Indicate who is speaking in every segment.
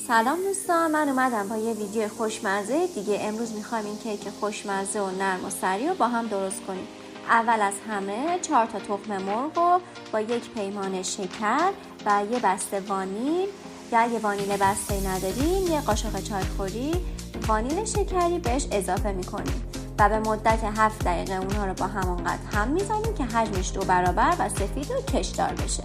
Speaker 1: سلام دوستان، من اومدم با یه ویدیو خوشمزه دیگه. امروز میخوایم این کیک خوشمزه و نرم و سریع رو با هم درست کنیم. اول از همه 4 تا تخم مرغ رو با یک پیمانه شکر و یه بسته وانیل یا اگه وانیل بسته ندارین یه قاشق چایخوری وانیل شکری بهش اضافه میکنیم و به مدت 7 دقیقه اونها رو با همانقدر هم میزنیم که حجمش 2 برابر و سفید و کشدار بشه.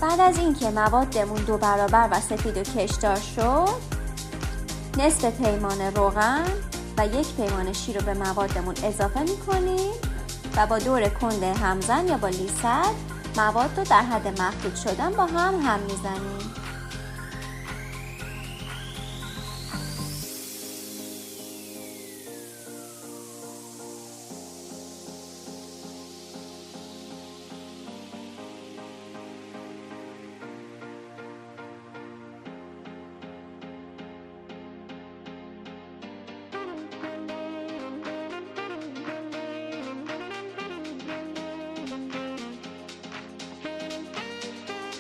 Speaker 1: بعد از اینکه موادمون 2 برابر و سفید و کشدار شد، نصف پیمانه روغن و 1 پیمانه شیر رو به موادمون اضافه میکنیم و با دور کند همزن یا با لیست مواد رو در حد مخلوط شدن با هم میزنیم.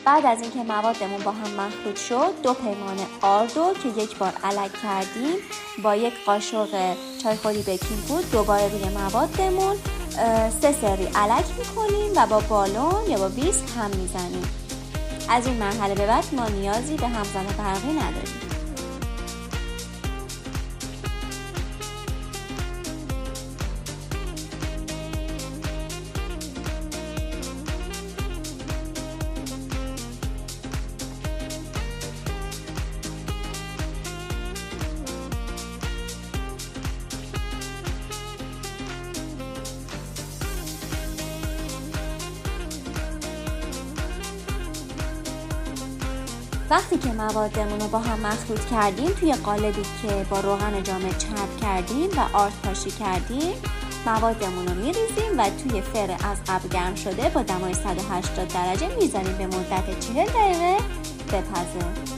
Speaker 1: بعد از اینکه موادمون با هم مخلوط شد، 2 پیمانه آردو که 1 بار الک کردیم با 1 قاشق چایخوری بیکینگ پودر دوباره روی موادمون 3 سری الک میکنیم و با بالون یا با ویسک هم میزنیم. از این مرحله به بعد ما نیازی به همزن برقی نداریم. وقتی که موادمون رو با هم مخلوط کردیم، توی قالبی که با روغن جامد چرب کردیم و آرد پاشی کردیم موادمون رو میریزیم و توی فر از قبل گرم شده با دمای 180 درجه میذاریم به مدت 40 دقیقه بپزه.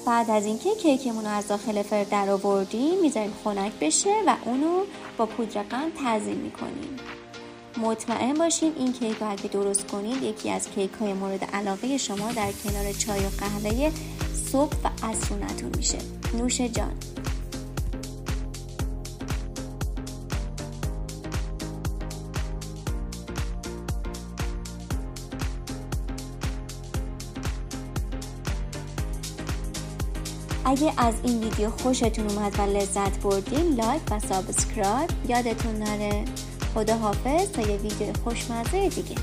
Speaker 1: بعد از اینکه کیکمون رو از داخل فر در آوردیم میذاریم خنک بشه و اونو با پودر قند تزیین میکنیم. مطمئن باشین این کیک رو اگه درست کنید یکی از کیک های مورد علاقه شما در کنار چای و قهوه صبح و عصرونتون میشه. نوش جان. اگه از این ویدیو خوشتون اومد و لذت بردین لایک و سابسکرایب یادتون نره. خداحافظ تا یه ویدیو خوشمزه دیگه.